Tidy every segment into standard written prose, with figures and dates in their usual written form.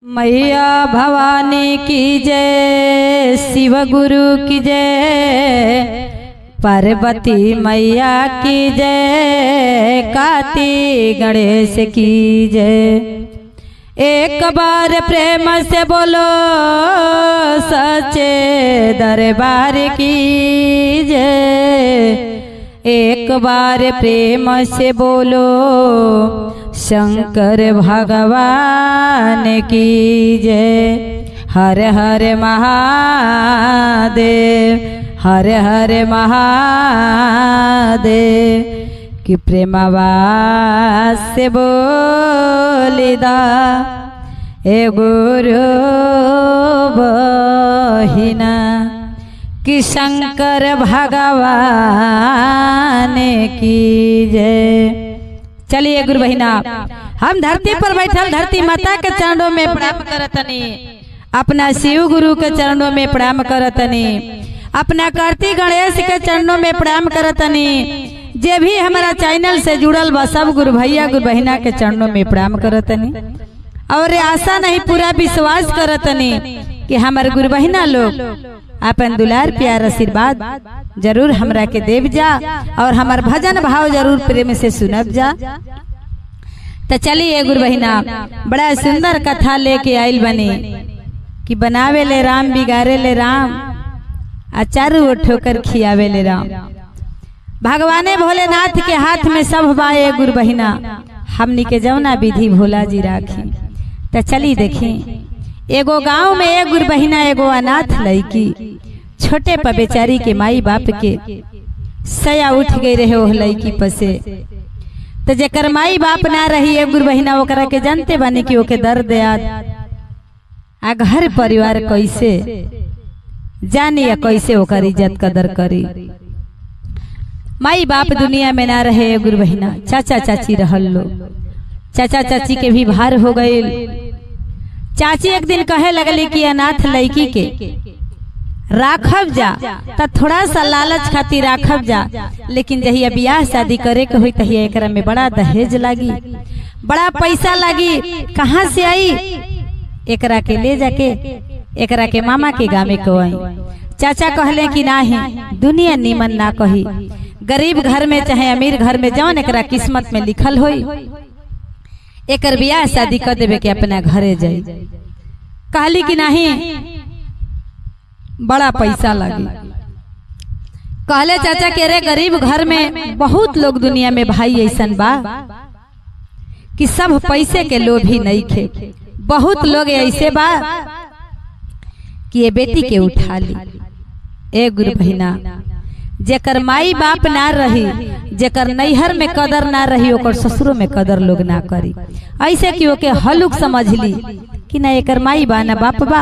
मैया भवानी की जय, शिव गुरु की जय, पार्वती मैया की जय, कार्तिक गणेश की जय। एक बार प्रेम से बोलो सच्चे दरबार की जय, एक बार प्रेम से बोलो शंकर भगवान की जय। हर हर महादेव, हर हर महादेव, कि प्रेमवा से बोलिदा ए गुरु बहिना, कि शंकर भगवान की जय। चलिए गुरु बहिना, हम धरती पर बैठल धरती माता के चरणों में प्रणाम करतनी, अपना शिव गुरु के चरणों में प्रणाम करतनी, अपना कार्तिक गणेश के चरणों में प्रणाम करतनी। जे भी हमारा चैनल से जुड़ल बा सब गुरु भैया गुरु बहिना के चरणों में प्रणाम करतनी, और आशा नहीं पूरा विश्वास करतनी कि हमारे गुरु बहिना लोग अपन दुलार प्यार आशीर्वाद जरूर हमरा के देव जा, और हमार भजन भाव जरूर प्रेम से सुनब जा। तो चलिए गुरु बहिना, बड़ा सुंदर कथा लेके आइल बनी कि बनावे ले राम बिगाड़े ले राम, चारू ओर ठोकर खियावे ले राम। भगवाने भोलेनाथ के हाथ में सब बाए गुरु बहिना, हमनी के जौना विधि भोला जी राखी। तो चली देखी, एगो गांव में एक गुरु बहिना एगो अनाथ लड़की, छोटे पर बेचारी के माई बाप के सया उठ गई रहे ओह लड़की पसे। तो जेकर माई बाप ना रही एक गुरु बहिना, ओकरा के जानते बने कि ओके दर्द याद आ घर परिवार कैसे जानी या कैसे ओकर इज्जत कदर करी। माई बाप दुनिया में ना रहे गुरु बहिना, चाचा चाची रहल लो। चाचा चाची के भी भार हो गई। चाची एक दिन कहे लगली कि अनाथ लड़की के राखब जा, तो थोड़ा सा लालच खातिर राखब जा, लेकिन जहिया ब्याह शादी करे के हुई तहिया एकरा में बड़ा दहेज लागी, बड़ा पैसा लागी। कहाँ से आई? एकरा के ले जाके एकरा के मामा के गाँव में कोई। चाचा कहले कि नाही, दुनिया नीमन ना कही, गरीब घर में चाहे अमीर घर में जौन एकरा किस्मत में लिखल होई एकर ब्याह शादी कर देवे के अपना घरे जाई। कहली कि नहीं, बड़ा पैसा लगी। कहले चाचा के रे गरीब घर में बहुत लोग दुनिया में भाई ऐसन बा कि सब पैसे के लोभी नहीं खे। बहुत लोग ऐसे बा कि ये बेटी के उठा ली। ए गुरु बहिना, जेकर माई बाप ना रही, जेकर नैहर में कदर ना रही, ओकर ससुरों में कदर लोग ना करी। ऐसे कि ओके हलुक समझ ली कि ना एकर माई बा ना बाप बा,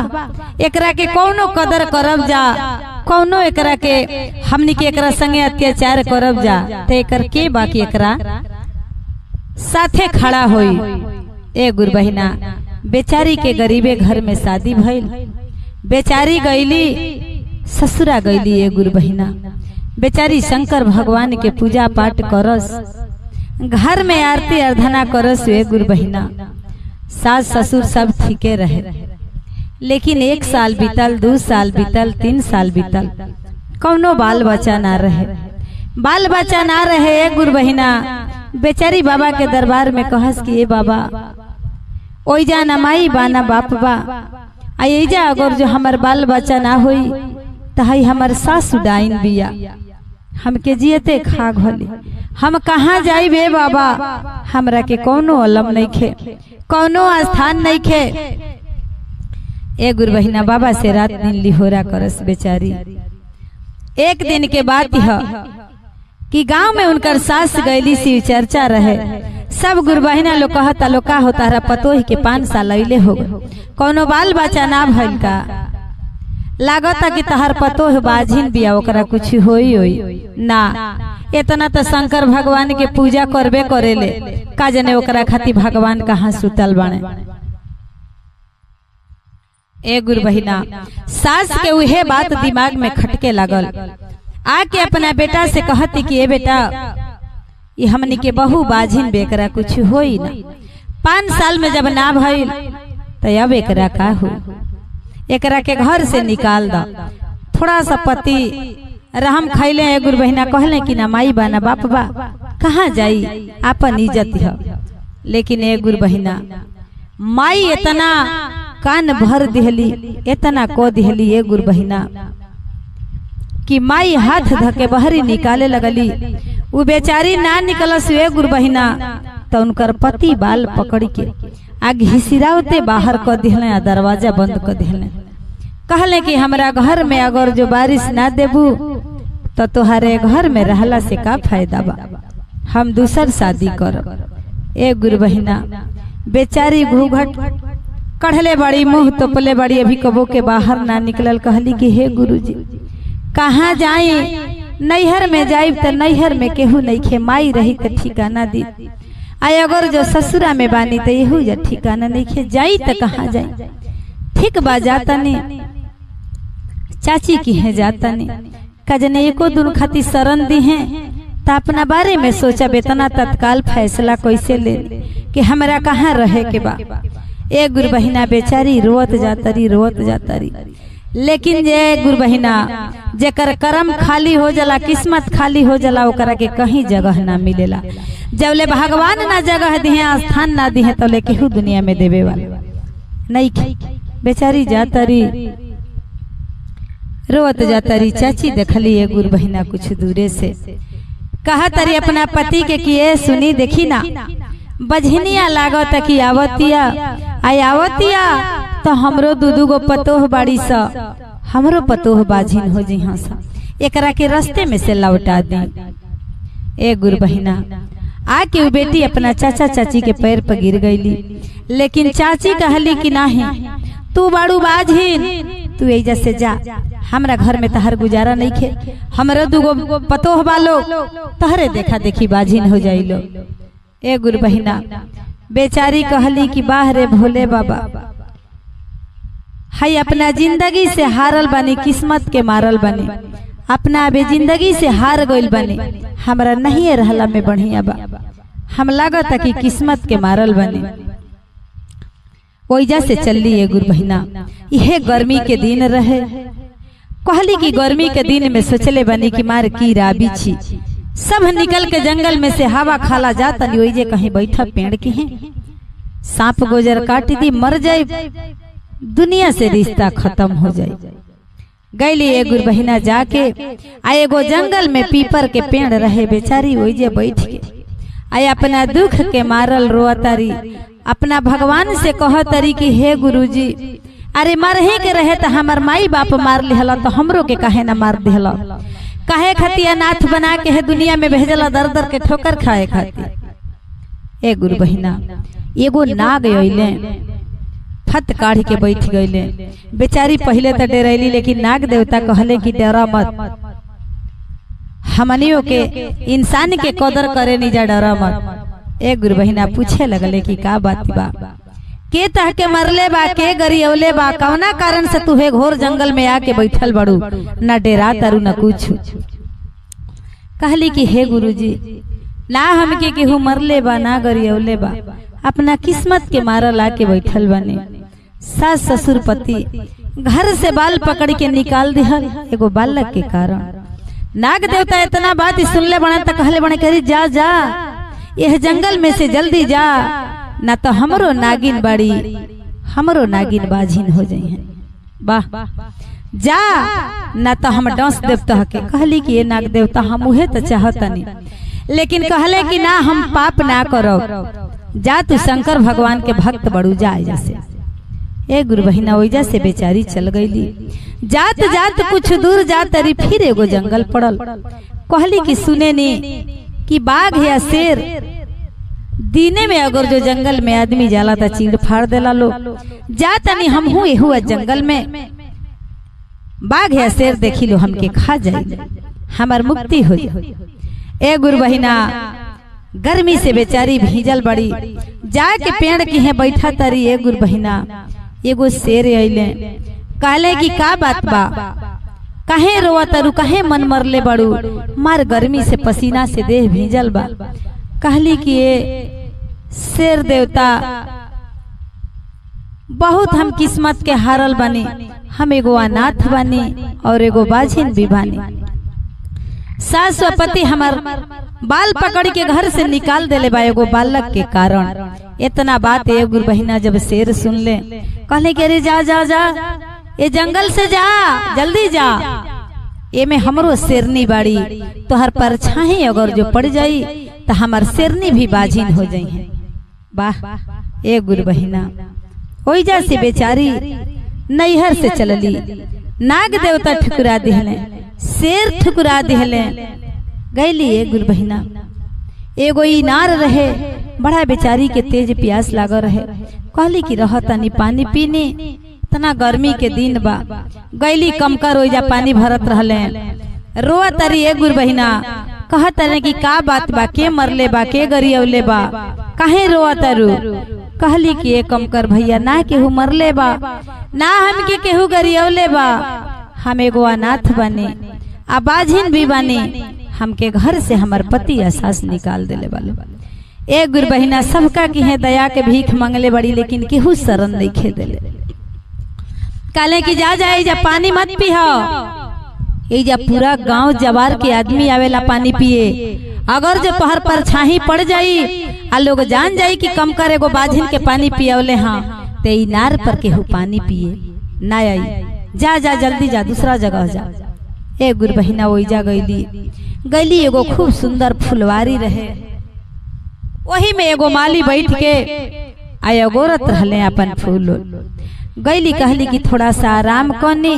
एकरा के कौनो कदर करब जा, कौनो एकरा के हमनी के एकरा संगे अत्याचार करब जा, तो एकर के बाकी एकरा साथे खड़ा होई। ए गुरु बहिना, बेचारी के गरीबे घर में शादी भइल, बेचारी गईली ससुरा गईली। ए गुरु बहिना, बेचारी शंकर भगवान के पूजा पाठ करस, घर में आरती आराधना करस। ए गुरु बहिना, सास ससुर सब ठीके रहे, लेकिन 1 साल बीतल, 2 साल बीतल, 3 साल बीतल, कौनो बाल बच्चा ना रहे। बाल बच्चा ना रहे। ए गुरु बहिना, बेचारी बाबा के दरबार में कहस कि ए बाबा, ओइजा ना माई बा ना बाप बा, एजा अगर जो हमार बाल बच्चा ना होई तो हई हमार सासु डाइन बिया, हमके जियते खा घोली, हम कहाँ जाई बे बाबा, हमरा के कौनो अलम नहीं खे, कौनो स्थान नहीं खे। ए गुरु बहिना, बाबा से रात दिन लिहोरा करस बेचारी। एक दिन के बात यह कि गांव में उनकर सास गईली, शिव चर्चा रहे। सब गुरु बहिना लोग कहता लो का होता है पतोही के 5 साल अइले हो गए, कौनो बाल बच्चा ना भइल का, लागता कि तहर पतोह बाझिन बिया, ओकरा कुछ होई ना। इतना तो शंकर भगवान के पूजा करबे करेले, का जने ओकरा खातिर भगवान कहाँ सुतल बाने। ए गुरु बहिना, सास के उहे बात दिमाग में खटके लागल। आके अपना बेटा से कहती कि ए बेटा, ये हमनी के बहु बाझिन बेकरा कुछ होई ना। 5 साल में जब ना भइल तो अब एकरा का हो, एकरा के घर से निकाल दो। थोड़ा सा पति रहम खैले है। गुरु बहिना कहले कि ना माई बा ना बाप बा, कहाँ जाई, अपन इज्जत है। लेकिन ए गुरु बहिना माई इतना कान भर दिहली, इतना को दिहली ए गुरु बहिना कि माई हाथ धके बहरी निकाले लगली। वो बेचारी ना निकलस वे गुरु बहिना, तो उनकर पति बाल पकड़ के आग हिसिरावते बाहर कर दिहले, दरवाजा बंद कर दिहले। कहले कि हमरा घर में अगर जो बारिश ना देबू तो तुहारे घर में रहला से का फायदा बा, हम दूसर शादी करब। ए गुरु बहिना बेचारी घूघट कढ़ले बड़ी, मुंह तोपले बड़ी, अभी कबो के बाहर ना निकलल। कहली कि हे गुरुजी कहाँ जाई, नैहर में जाइब तो नैहर में केहू नहीं खे, माई रही तो ठिकाना दी, आय अगर जो ससुरा में बानी तो यहू जा ठिकाना नहीं खे, जाई तो कहाँ जाई। ठीक बा जाता नहीं, चाची की है जाता नहीं, कजने एको दिन खाती शरण दी है, तो अपना बारे में सोचा बेतना तत्काल फैसला कैसे ले कि हमरा कहाँ रहे के बा। ए गुरु बहिना बेचारी रोत जातरी, रोत जातरी। लेकिन जे गुरु बहिना जेकर कर्म खाली हो जाला, किस्मत खाली हो जाला, ओकरा के कहीं जगह ना मिलेला। जब ले भगवान ना जगह दिए, स्थान ना दिए, तो ले केहू दुनिया में देवे वाला नहीं। बेचारी जातरी, रोत जातरी। चाची देखली ए गुरु बहिना कुछ दूरे से, कहा तरी अपना पति के कि ए सुनी देखी ना, बझनिया लागत कि आवतिया, आई आवतिया तो हमरो दूदू गो पतोह बाड़ी सा, हमरो पतोह बाझिन हो जी। हाँ सा एकरा के रास्ते में से लौटा दी। ए गुरु बहिना आके वो बेटी अपना चाचा चाची के पैर पर गिर गईली। लेकिन चाची कहली कि नाही, तू बाड़ू बाझिन, तू एजा से जा, हमरा घर में तहर गुजारा नहीं खे, हमरो दूगो पतोह बालो, तहरे देखा देखी बाझिन हो जाइलो। ए गुरु बहिना बेचारी कहली कि बाह रे भोले बाबा, हाय अपना जिंदगी से हारल बनी, किस्मत के मारल बनी, अपना अबे जिंदगी से हार गइल बनी, हमरा नहीं रहला में बढ़िया बा, हम लागत कि किस्मत के मारल बनी। ओइजा से चलली ए गुरु बहिना। यह गर्मी के दिन रहे, कहली कि गर्मी के दिन में सोचले बनी कि मार की राबी छी, सब निकल के जंगल में से हवा खाला जाता नहीं, ओइजे कहीं बैठा पेड़ की है, सांप गोजर काट दी, मर जाए, दुनिया से रिश्ता खत्म हो जाए। गईली ए गुरु बहिना जाके आ एगो जंगल में पीपर के पेड़ रहे, बेचारी ओइजे बैठ के आय अपना दुख के मारल रोतारी, अपना भगवान से कहतरी कि हे गुरुजी, अरे मरहे के रहे तो हमार माई बाप मार लिहला, तो हमरो के काहे ना मार दिहला, काहे खाती अनाथ बना के है दुनिया में भेजला, दर दर के ठोकर खाए खाती। ए गुरु बहिना एगो नाग अइले, फत काढ़ के बैठ गईले। बेचारी पहले तो डरैली, लेकिन नाग देवता कहले कि डरा मत, हमनियों के इंसान के कदर करे निजा, डरा मत। ए गुरु बहिना पूछे लगले कि का बात बा, के तह के मरले बा, के गरियौले बा, कौना कारण से तू हे घोर जंगल में आके बैठल बड़ू, ना डेरा तारू ना कुछ। कहली कि हे गुरुजी, ना हमके केहू मरले बा, ना गरियौले बा, अपना किस्मत के मारल आके बैठल बने। सास ससुर पति घर से बाल पकड़ के निकाल दिहल एगो बालक के कारण। नाग देवता इतना बात सुनले बने तो कहले बने करी जा जा यह जंगल में से जल्दी जा, ना तो हमरो नागिन बाड़ी, हमरो नागिन बाझिन हो जाई है, वाह जा, ना तो हम डांस देवता के। कहली कि ये नाग देवता हम उहे तो चाहतनी, लेकिन कहले कि ना हम पाप ना करो, जा तू शंकर भगवान के भक्त बड़ू, जा जैसे। ए गुरु बहिना ओइजा से बेचारी चल गईली। जात जात कुछ दूर जात तरी फिर एगो जंगल पड़ल। कहली कि सुने नी कि बाघ या शेर दीने में अगर जो जंगल में आदमी जाला था चीड़ फाड़ देला लो, जात नहीं हम हूँ एहू जंगल में बाघ या शेर देखी लो हमके खा जाए, हमार मुक्ति हो जाए। ए गुरु बहिना गर्मी से बेचारी भीजल बड़ी, जाके पेड़ की है बैठा तरी। ए गुरु बहिना एगो शेर अइले, कहले कि का बात बा, काहे रोवा तरु, काहे मन मरले बड़ू, मार गर्मी से पसीना से देह भीजल बा। कहली कि ये शेर देवता बहुत हम किस्मत के हारल बने, हम एगो अनाथ बने और एगो बाझिन भी बने। सास व पति हमार बाल पकड़ के घर से निकाल देले बा एगो बालक के कारण। इतना बात एगो बहिना जब शेर सुन ले, कहले कि अरे जा जा जा, ये जंगल से जा, जल्दी जा, ये में हमरो शेरनी बाड़ी, तो हर परछाई अगर जो पड़ जाई तो हमार शेरनी भी बाजिन हो जाई है। वाह ए गुरु बहिना, ओइजा से बेचारी नैहर से चलली, नाग देवता ठुकरा दिहले, शेर ठुकरा दिहले, गईली ए गुरु बहिना। एगो इनार रहे, बड़ा बेचारी के तेज प्यास लागल रहे, कहली कि रह तनी पानी पीने, इतना गर्मी के दिन बा। गईली कमकर ओइजा पानी भरत रहले, रोआ तारी ए गुरु बहिना, कहत रहे कि का बात बा, के मरले बा, के गरियवले बा, काहे रोआ तारू। कहली कि ए कमकर भैया, ना केहू मरले बा, ना हमके केहू गरियवले बा, हम एगो अनाथ बने, आ बाझिन भी बने, हमके घर से हमार पति आ सास निकाल देले वाले। ए गुरु बहिना, सबका की है दया के भीख मांगले बड़ी, लेकिन केहू शरण नहीं खे देले। कहले कि जा जा, जा पानी मत पीहो, एजा पूरा गांव जवार के आदमी आवेला पानी पिए, अगर जो पहर पर छाही पड़ जाई आ लोग जान जाई कि कम करे एगो बाझिन के पानी पियावले, हाँ ते इनार पर केहू पानी पिए ना आई, जा जा जल्दी जा, दूसरा जगह जा। ए गुरु बहिना ओइजा गईली, एगो खूब सुंदर फुलवारी रहे, वही में एगो माली बैठ के आया गोरत रहले अपन फूल। गईली कहली कि थोड़ा सा आराम करनी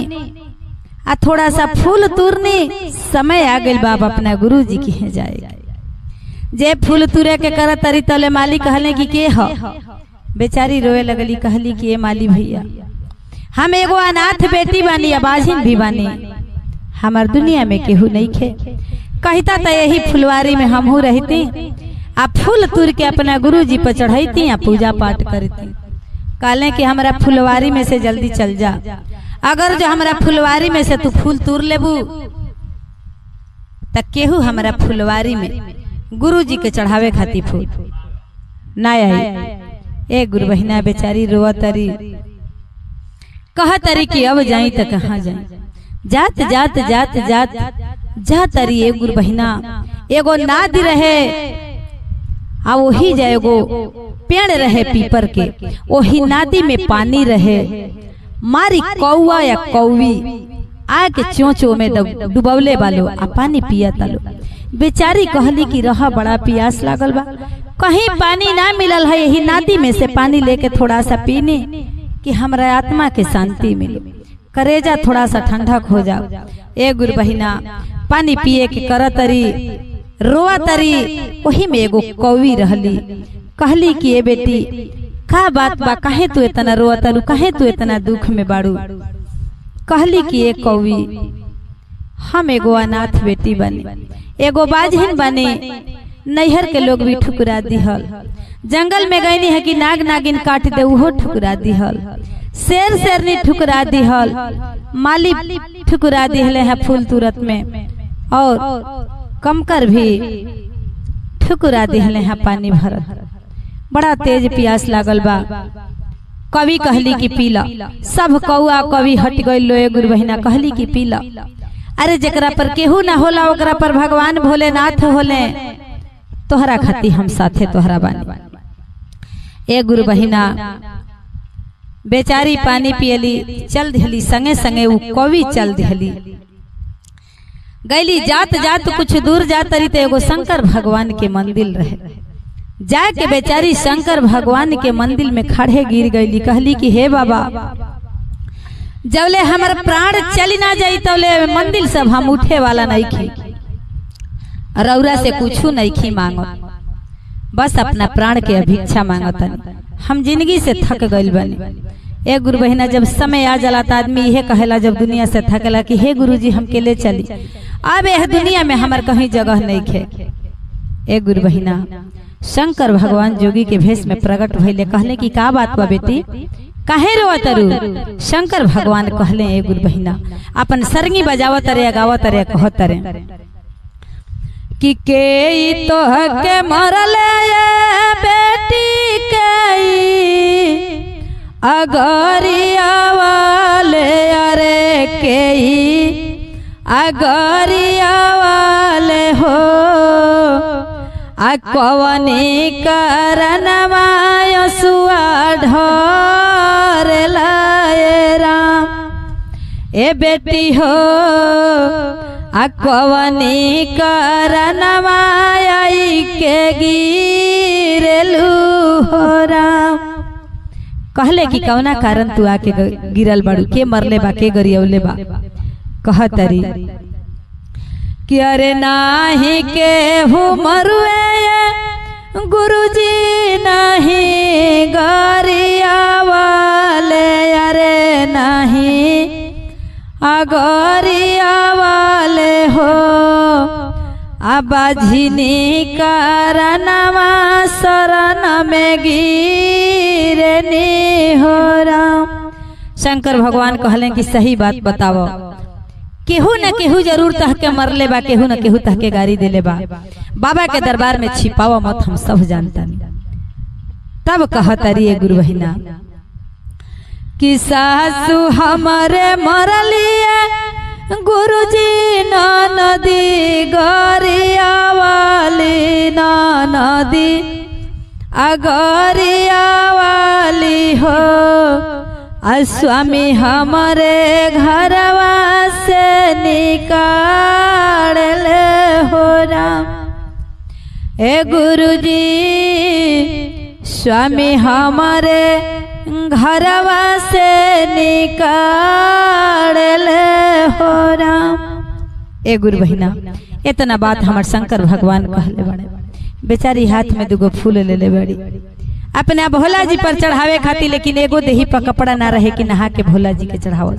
आ थोड़ा सा फूल तूरनी, समय आ गई बाप अपना गुरु जी की है जाएगा। जे फूल तुरे के कर तरी तले माली कहले कि के हो, बेचारी रोए लगली, कहली कि ए माली भैया, हम एगो अनाथ बेटी बानी, बाझिन भी बानी, हमार दुनिया में केहू नहीं खे, कहता तो यही फुलवारी में हमहू रहती, आ फूल तुर के अपना गुरु जी पर चढ़ती आ पूजा पाठ करती। कहले कि हमारा फुलवारी में से जल्दी चल जा, अगर जो हमारा फुलवारी में से तू फूल तूर लेबू त केहू हमारा फुलवारी में गुरु जी के चढ़ावे खाती फूल ना आई। ए गुरु बहिना बेचारी रोआ तरी, कह तरी कि अब जाई त कहाँ जाई, जात जात जात जात जा तरी। ए गुरु बहिना, एगो नादी रहे, आ वही जा एगो पेड़ रहे पीपर के, वही नादी में पानी रहे, मारी कौआ या कौवी आके चोंचो में डुबौले बालो आ पानी पिया तालो। बेचारी कहली कि रहा बड़ा प्यास लागल बा, कहीं पानी ना मिलल है, यही नादी में से पानी लेके थोड़ा सा पीने कि हमरा आत्मा के शांति मिले, करेजा थोड़ा सा ठंडक हो जाओ। ए गुरु बहिना, पानी पिए के कर तरी, रोआ तरी, वही में एगो कौवी रहली, कहली कि ए बेटी का बात बा, काहे तू इतना रोआ तारू, काहे तू इतना दुख में बाड़ू। कहली कि ए कौवी, हम एगो अनाथ बेटी बने, एगो बाझिन बने, नैहर के लोग भी ठुकरा दिहल, जंगल में गईनी है कि नाग नागिन काट दे उहो ठुकरा दिहल, शेर शेरनी ठुकरा दिहल, माली ठुकरा दिहले है फूल तुरत में, और कमकर भी ठुकरा दिहले है पानी भरत। बड़ा तेज प्यास लागल बा। कवि कहली कि पीला, सब कौआ कवि हट गई लो। ए गुरु बहिना कहली कि पीला, अरे जकरा पर केहू ना होला ओकरा पर भगवान भोलेनाथ होले, तोहरा खाती हम साथे तोहरा बानी। ए गुरु बहिना, बेचारी पानी पियली, चल दिहली, संगे संगे वो कवि चल दिहली। गईली, जात जात कुछ दूर जात रही तो एगो शंकर भगवान के मंदिर रहे, जाके बेचारी शंकर भगवान के मंदिर में खड़े गिर गईली। कहली कि हे बाबा, जबले हमार प्राण चली ना जाई तबले मंदिर सब हम उठे वाला नहीं खी, रौरा से कुछ नहीं खी मांगो, बस अपना प्राण के अभिक्षा मांगतन, हम जिंदगी से थक गइल बनी। ए गुरु बहिना, जब समय आ जाला त आदमी यह कहेला जब दुनिया से थकेला कि हे गुरु जी हमके ले चली, अब यह दुनिया में हमार कहीं जगह नहीं खे। ए गुरु बहिना, शंकर भगवान जोगी के भेष में प्रकट भइले, कहले कि का बात बा बेटी, काहे रोवत रू। शंकर भगवान कहले, ए गुरु बहिना, अपन सरंगी बजावत रे, गावत रे, कहत रे कि के तो के मरले बेटी के अगरिया वाले अरे के अगरिया वाले हो कवनी करनवा यसुआ ढोर लाए राम। ए बेटी हो कवनी करनवा आई के गिरलू हो राम। कहले कि कौना कारण तू आके गिरल बाड़ू, के मरले बा, के गरियौले बा। कहतरी कि अरे नाही के हु मरुए गुरुजी नहीं गरिया वाले अरे नहीं अगरिया वाले हो अबाझिनी करनवा शरण में गिरनी हो राम। शंकर भगवान कहले कि सही बात बताओ, केहू न केहू जरूर तहके मरले बा, केहू न केहू तहके गारी देले बा। बाबा के दरबार में छिपावा मत, हम सब जानता नहीं। तब कहतरी गुरु बहिना कि सासु हमारे मरलिए गुरुजी नदी गरिया वाली नदी अगरिया वाली हो स्वामी हमारे घरवा से निकाल ले हो राम। ए गुरुजी स्वामी हमारे घरवा से निकाल ले हो राम। ए गुरु बहिना इतना बात हमार शंकर भगवान कहले बड़े। बेचारी हाथ में दुगो फूल ले ले बड़ी अपने भोला जी पर चढ़ावे खाती, लेकिन एगो देही पर कपड़ा ना रहे कि नहा के भोला जी के चढ़ावल।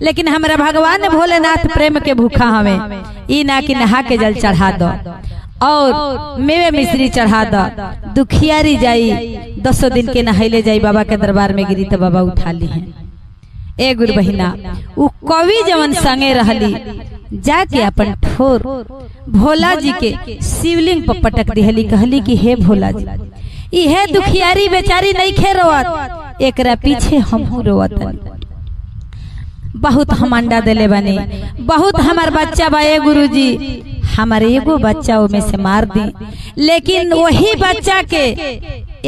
लेकिन हमारा भगवान भोलेनाथ प्रेम के भूखा हमें ई ना कि नहा के जल चढ़ा दो और मेवे मिश्री चढ़ा दो, दुखियारी जाई 10 दिन के नहले जाई बाबा के दरबार में गिरी तो बाबा उठा ली है। ए गुरु बहिना उ कवि जवन संगे रहली जाके अपन ठोर भोला जी के शिवलिंग पर पटक दिहली। कहली कि हे भोला जी इहे दुखियारी बेचारी नहीं खे रोवत, एकरा पीछे हमहू रोवत। बहुत हम अंडा देले बने, बहुत हमार बच्चा बा। ए गुरुजी हमारे एगो बच्चा में से मार दी, लेकिन वही बच्चा के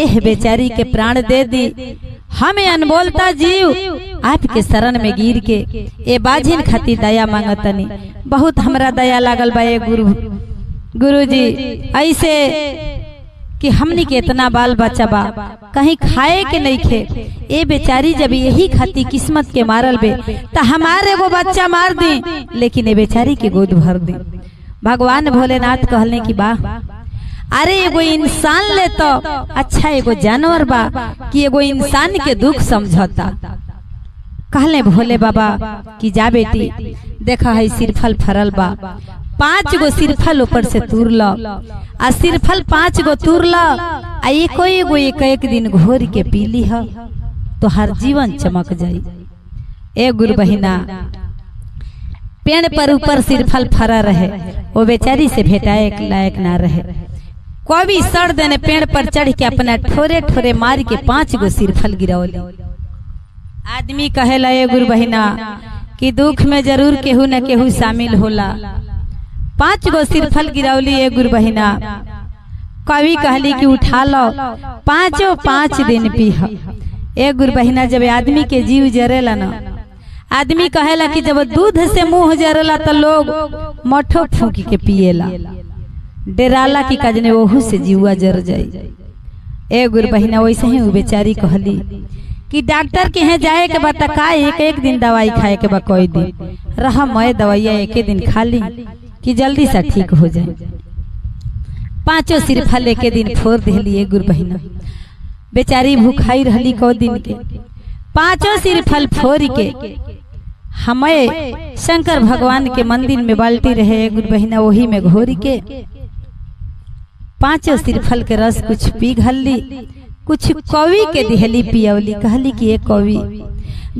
एह बेचारी के प्राण दे दी। हमें अनबोलता जीव आपके शरण में गिर के ए बाजिन खाती दया मांगतनी। बहुत हमरा दया लागल बा। ए गुरुजी ऐसे कि हमनी के इतना बाल बच्चा बा कहीं खाए के नहीं खे, ए बेचारी जब यही खाती किस्मत के मारल बे तो हमारे एगो बच्चा मार दी, लेकिन ए बेचारी के गोद भर दी। भगवान भोलेनाथ कहले कि बा अरे एगो इंसान ले तो अच्छा एगो जानवर बा कि एगो इंसान के दुख समझता। कहले भोले बाबा कि जा बेटी देखा है सिरफल फरल बा, 5 गो सिरफल ऊपर से तूर लो आ सिरफल 5 गो तूर लो आ एको एगो एक दिन घोर के पी ली हो तो हर जीवन चमक जाई। ए गुरु बहिना पेड़ पर ऊपर सिरफल फरा रहे, वो बेचारी से भेटाए लायक ना रहे। कोई सड़ देने पेड़ पर चढ़ के अपना ठोरे ठोरे मार के 5 गो सिरफल गिरौली। आदमी कहेला ए गुरु बहिना कि दुख में जरूर केहू न केहू शामिल होला। 5 गो सिरफल गिरौली। ए गुरु बहिना कवि कहली कि उठा लो 5 दिन पीह। ए गुरु बहिना जब आदमी के जीव जरेला ना, आदमी कहेला कि जब दूध से मुंह जरेला तो लोग मठो फूंक के पिएला, डेराला की कजने ओहू से जीवा जर जाई। ए गुरु बहिना वैसे ही बेचारी कहली कि डॉक्टर के यहाँ जाए के बता का एक दिन दवाई खाए के बा, कोई दिन रहा मैं दवाइया एक दिन खा ली कि जल्दी से ठीक हो जाए। 5 सिरफल एक दिन फोड़ दिली। ए गुरु बहिना बेचारी भूखाई रहली को दिन के 5 सिरफल फोड़ के हमें शंकर भगवान के मंदिर में बाल्टी रहे। गुरु बहिना वही में घोर के 5 सिरफल के रस कुछ पी घली, कुछ कवि के दिहली पियवली। कहली कि ये कवि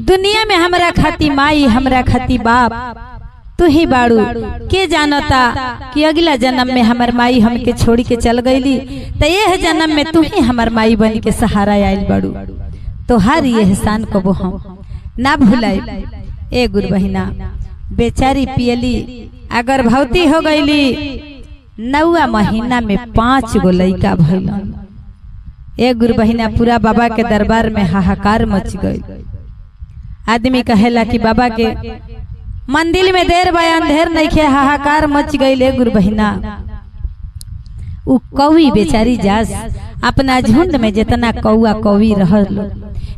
दुनिया में हमरा खाती माई हमरा खाती बाप तू ही बाड़ू, के जानता कि अगला जन्म में हमर माई हमके छोड़ के चल गईली तो यह जन्म में तू ही हमर माई बन के सहारा आयल बाड़ू। तोहार ये एहसान कबो हम ना भुलाई। ए गुरु बहिना बेचारी पियली अगर भौती हो गईली 9वां महीना में 5 गो लइका भइलन। ए गुरु बहिना पूरा बाबा के दरबार में हाहाकार मच गई। आदमी कहेला कि बाबा के मंदिर में देर बा अंधेर नहीं खे, हाहाकार मच गई। ए गुरु बहिना उ कौवी बेचारी जास अपना झुंड में जितना कौआ कौवी रहल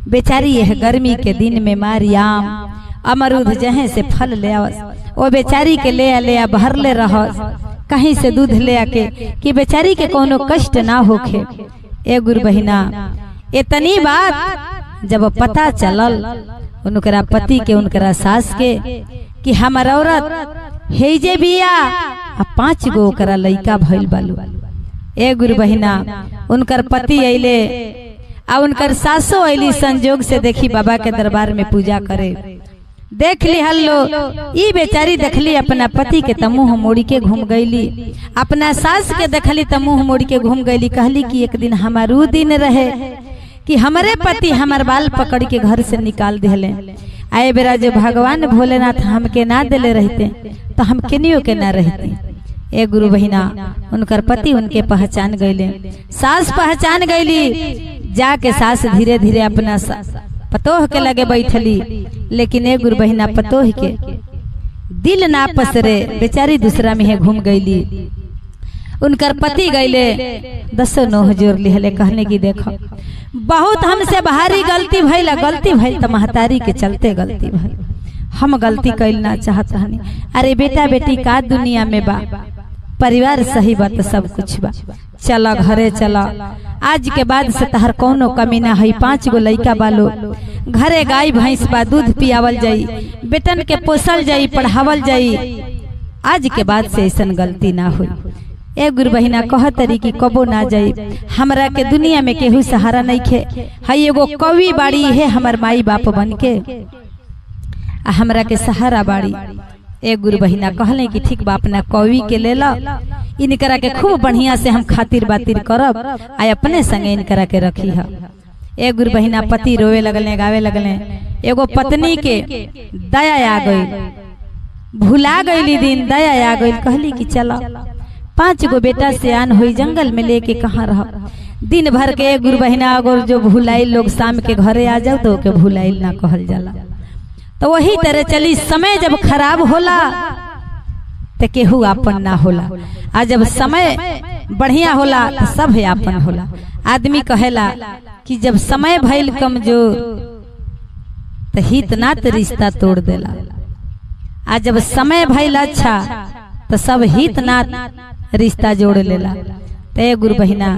बेचारी यह गर्मी के दिन में मारियाम अमरूद जहे से फल ले आवस वो बेचारी के ले भर ले रहस कहीं से दूध ले आके कि बेचारी के कोनो कष्ट ना होखे। ए गुरु बहिना इतनी बात जब पता चलल उनकरा पति के उनकरा सास के कि हमार औरत हेजे बिया 5 गो ओकरा लइका भइल बालू। ए गुरु बहिना उनकर पति अइले आ उनकर सासो अइली संजोग से देखी बाबा के दरबार में पूजा करे। देख ली हल्लो ई बेचारी देखली अपना पति के तमुह मोड़ी के घूम गईली, अपना सास के देखली तमुह मोड़ी के घूम गईली। कहली कि एक दिन हमारू दिन रहे कि हमारे पति हमार बाल पकड़ के घर से निकाल दिले। आए बेरा जो भगवान भोलेनाथ हमके ना दिले रहते तो हम केनियो के ना रहते। ए गुरु बहिना उनकर पति उनके पहचान गईले, सास पहचान गईली। जाके सास धीरे धीरे अपना पतोह के लगे बैठली, लेकिन ए गुरु बहिना पतोह के दिल ना पसरे बेचारी दूसरा में है घूम गईली। उनकर पति गईले 10 नोह जोर लिहले कहने की देखो बहुत हमसे भारी गलती भइल तो महतारी के चलते गलती भइल, हम गलती कैल ना चाहत हनी। अरे बेटा बेटी का दुनिया में बा, परिवार सही बा तो सब कुछ बा, चला घरे चला। आज के बाद से तहर कोनो कमी ना है। 5 गो लइका बालो, घरे गाय भैंस बा, दूध पियावल जाई, बेटन के पोसल जाई, पढ़ावल जाई। आज के बाद से ऐसा गलती ना हुई। ए गुरु बहिना कहतरी कि कबो ना जाई, हमरा के दुनिया में केहू सहारा नहीं खे। हई एगो कवि बाड़ी है हमर माई बाप बन के हमरा के सहारा बाड़ी। ए गुरु बहिना कहले कि ठीक बा अपना कवि के ले ला, इनकरा के खूब बढ़िया से हम खातिर बातिर करब आ अपने संगे इनकरा के रखी है। ए गुरु बहिना पति रोवे लगले गावे लगले। एगो पत्नी के दया आ गई, भुला गईली दिन दया आ गई। कहली कि चला 5 गो बेटा से आन हुई जंगल में लेके कहाँ रह। दिन भर के ए गुरु बहिना अगर जो भुलाइल लोग शाम के घरे आ जाओ तो ओके भुलाइल ना कहल जाला। तो वही तरह चली समय जब खराब होला तो केहू आपन ना होला, आ जब समय बढ़िया होला तो सब आपन होला। आदमी कहेला कि जब समय भइल कमजोर तो हित नात रिश्ता तोड़ देला, आ जब समय भइल अच्छा तो सब हित नात रिश्ता जोड़ लेला। तो ए गुरु बहिना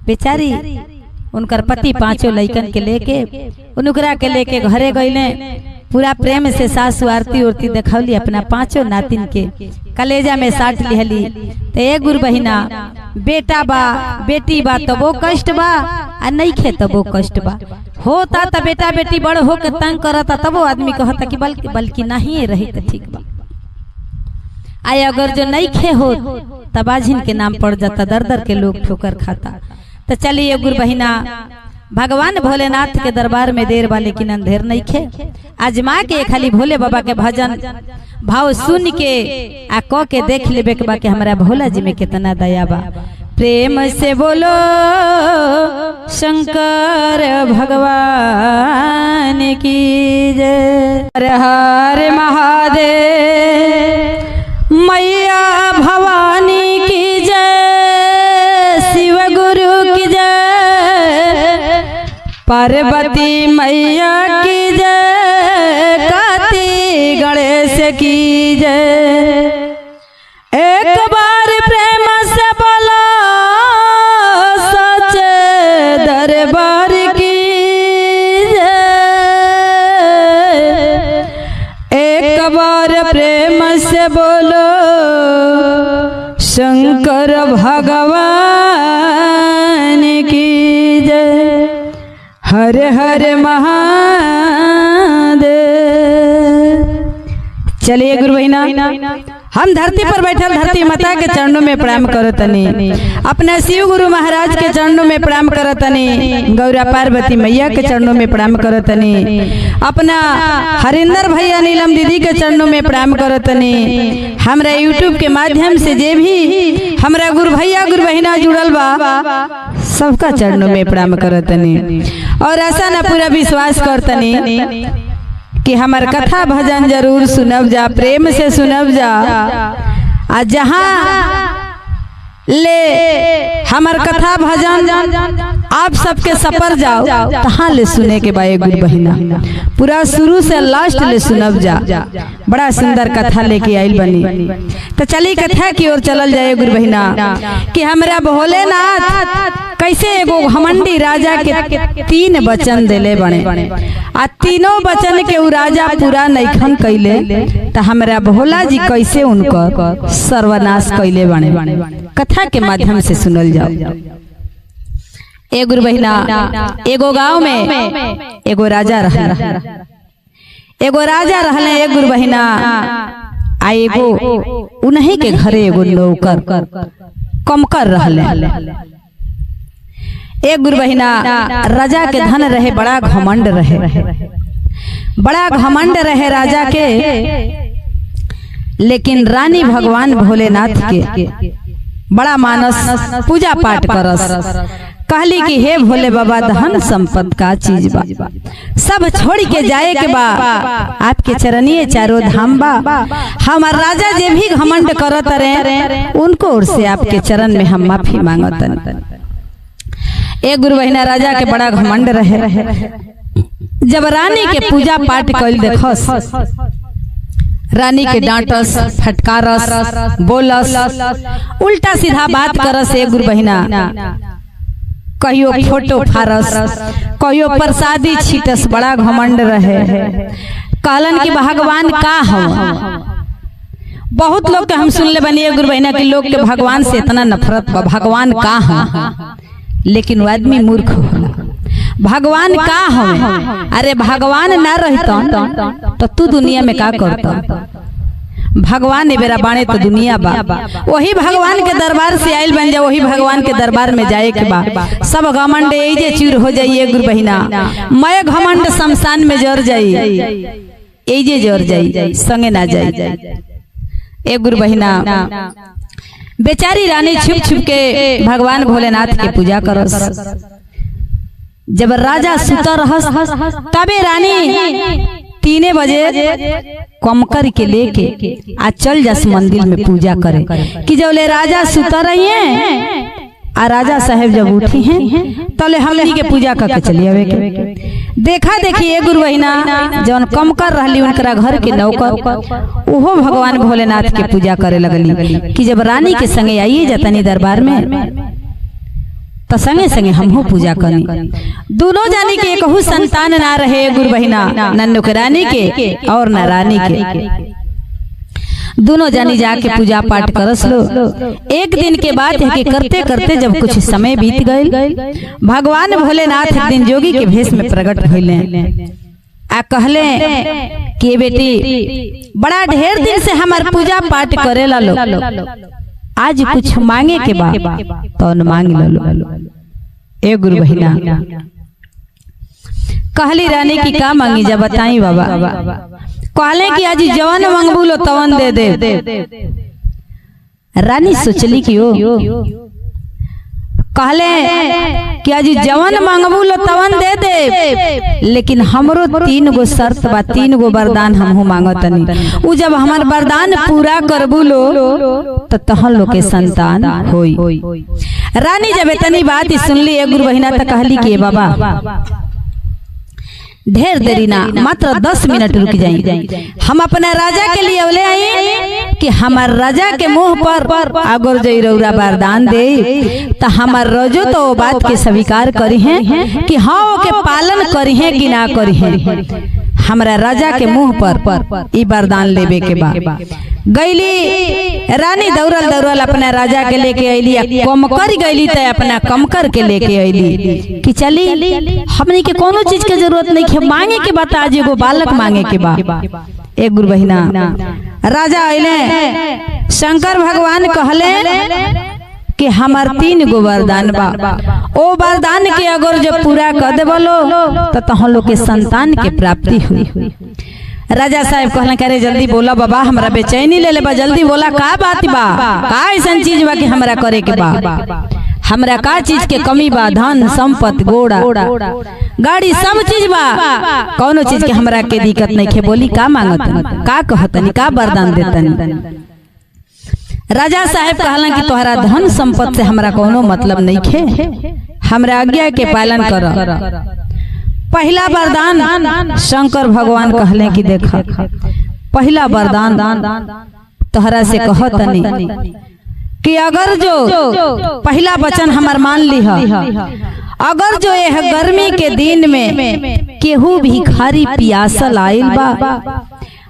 बेचारी उनकर पति 5 लइकन के लेके उनकरा के लेके घरे गईले। पूरा प्रेम से सासु आरती उरती देखौली, अपना 5 नातिन के कलेजा में साट लिहली। तो ए गुरु बहिना बेटा बा बेटी बा तबो कष्ट बा आ नहीं खे तबो कष्ट बा। होता तो बेटा बेटी बड़ हो के तंग करता तबो आदमी कहता कि बल्कि नहीं रही तो ठीक बा। आए अगर जो नहीं खे हो तबाजिन के नाम पड़ जाता, दर दर के लोग ठोकर खाता। तो चलिए गुरु बहिना भगवान भोलेनाथ के दरबार में देर बा लेकिन अंधेर नहीं खे। आजमा के खाली भोले बाबा के भजन भाव सुन के आ क के देख लेबे के बा कि हमरा भोला जी में कितना दया बा। प्रेम से बोलो शंकर भगवान की जय। हर हर महादेव, मैया भवानी की जय, शिव गुरु की जय, पार्वती मैया की जय, कार्तिक गणेश की जय। एक बार प्रेम से बोलो सच्चे दरबार की जय। एक बार प्रेम से बोलो शंकर भगवान की जय। हर हर महादेव। चलिए गुरु बहिना हम धरती पर बैठल धरती माता के चरणों में प्रणाम करतनी, अपना शिव गुरु महाराज के चरणों में प्रणाम करतनी, गौरा पार्वती मैया के चरणों में प्रणाम करतनी, अपना हरिंदर भैया नीलम दीदी के चरणों में प्रणाम करतनी। हमरा यूट्यूब के माध्यम से जे भी हमरा गुरु भैया गुरु बहिना जुड़ल बा सबका चरणों में प्रणाम करतनी। और ऐसा न पूरा विश्वास करतनी कि हमार कथा भजन जरूर सुनब जा, प्रेम से सुनब जा। आ जहाँ ले हमार कथा भजन आप सबके सफर जाओ तहाँ ले सुने के बाए गुरु बहिना, पूरा शुरू से लास्ट ले सुनब जा। बड़ा सुंदर कथा लेके आइल बनी। तो चली कथा की ओर चलल जाए गुरु बहिना कि हमरा भोलेनाथ कैसे एगो घमंडी राजा के 3 वचन देले बने, आ तीनों वचन के उ राजा पूरा नैखन कैले, तो हमरा भोला जी कैसे उनकर सर्वनाश कैले बने। कथा के माध्यम से सुनल जाओ। ए गुरु बहिना, एगो गांव में एगो राजा रहले, एगो राजा रहले एक गुरु बहिना। आ एगो उन्हीं के घरे एगो नौकर कमकर रहले। एक गुरु बहिना, राजा के धन रहे, बड़ा घमंड रहे, बड़ा घमंड रहे राजा के। लेकिन रानी भगवान भोलेनाथ के बड़ा मानस, पूजा पाठ करस। कहली कि हे भोले बाबा, धन संपत्ति का चीज बा, सब छोड़ के जाए के बा, आपके चरणीय चारों धाम बा। हमार राजा जे भी घमंड करत रहे उनको ओर से आपके चरण में हम माफी मांगतन। एक गुरु बहिना, राजा के बड़ा घमंड रहे। जब रानी के पूजा पाठ कइल देखस, रानी के डांटस, फटकारस, बोलस, उल्टा सीधा बात करस। एक गुरु बहिना, कहियो फोटो फारस, कहियो प्रसादी छीटस, बड़ा घमंड रहे। कहलन कि भगवान का हो। बहुत लोग के हम सुनले बनी गुरु बहिना कि लोग के भगवान से इतना नफरत बा, भगवान का हो। लेकिन वो आदमी मूर्ख होला। भगवान का हो? अरे भगवान ना रहता तो तू दुनिया में का करता? भगवान ने बेरा बाणे तो दुनिया बा। वही भगवान के दरबार से आयल बन जा, वही भगवान के दरबार में जाए के बा। सब घमंड एजे चूर हो जाइए गुरु बहिना, मैं घमंड शमशान में जर जाई, एजे जर जाई, संगे ना जाई। ए गुरु बहिना, बेचारी रानी छुप छुप के भगवान भोलेनाथ के पूजा करस। जब राजा सुता रहस तबे रानी 3 बजे कमकर के लेके आ चल जास मंदिर में पूजा करे। कि जब ले राजा सुता रही है आ राजा साहेब जब उठी हैं तले हमनी के पूजा करके चली आवे के। देखा देखी ए गुरु बहिना, जौन कमकर रहली उनकरा घर के नौकर ओहो भगवान भोलेनाथ के पूजा करे लगली। कि जब रानी के संगे आइए जतनी दरबार में तो संगे संगे हमहू पूजा करी। दोनों जानी के एकहू संतान ना रहे गुरु बहिना, न नौकरानी के और न रानी के। दोनों जानी जाके पूजा पाठ करस लो। एक दिन के बाद है कि करते करते जब कुछ समय बीत गए, भगवान भोलेनाथ एक दिन जोगी के भेष में प्रकट भइले आ कहले कि बेटी, बड़ा ढेर दिन से हमार पूजा पाठ करेला लो, आज कुछ मांगे के बा तो न मांग लो। ए गुरु बहिना, कहली रानी की का मांगी जा बताई बाबा। कहले कि आज जवन मांगबू लो तवन दे दे। रानी सोचली कि ओ, कहले कि आज जवन मांगबू लो तवन दे दे, लेकिन हमरो 3 गो शर्त बा, 3 गो वरदान हमहू मांगतनी। उ जब हमार वरदान पूरा करबू लो तो तहन लोग के संतान होई। रानी जब इतनी बात सुनली ए गुरु बहिना तो कहली कि बाबा ढेर देरी ना, मात्र 10 मिनट रुक जाई। हम अपने राजा के लिए अवले आई कि हमार राजा के मुंह पर अगर जई रौरा वरदान दे तो हमार रजो तो वो बात के स्वीकार करी हैं कि हाँ के पालन करी हैं कि ना करी हैं। हमरा राजा के मुंह पर ई वरदान लेबे के बा। गईली रानी दौड़ल दौड़ल अपना राजा के लेके अली, कमकर गईली तो अपना कमकर के लेके अली कि चली हमनी के कोनो चीज के जरूरत नहीं है, मांगे के बता आज एगो बालक मांगे के बा। एक गुरु बहिना, राजा अइले, शंकर भगवान कहले कि हमार 3 गो वरदान बा, ओ वरदान के अगर जो पूरा कर देबलो तो तहन लोग के संतान के प्राप्ति हुई। राजा साहब कहले करे जल्दी बोला बाबा, हमरा बेचैनी ले बा, जल्दी बोला का बात बा, का ऐसा चीज बा कि हमरा करे के बा, हमरा का चीज के कमी बा, धन संपत्ति घोड़ा गाड़ी सब चीज बा, कौनो चीज के हमरा के दिक्कत नहीं खे, बोली का मांगत, का कहतनी, का वरदान देतनी। राजा साहब कहलन कि तोहरा धन संपत्ति से हमरा कोनो मतलब नहीं खे, हमरा आज्ञा के पालन कर। पहला वरदान शंकर भगवान कहले कि देखा, पहला वरदान तोहरा से कहतनी कि अगर जो पहला वचन हमार मान लीह, अगर जो यह गर्मी के दिन में केहू भिखारी पियासल आइल बा,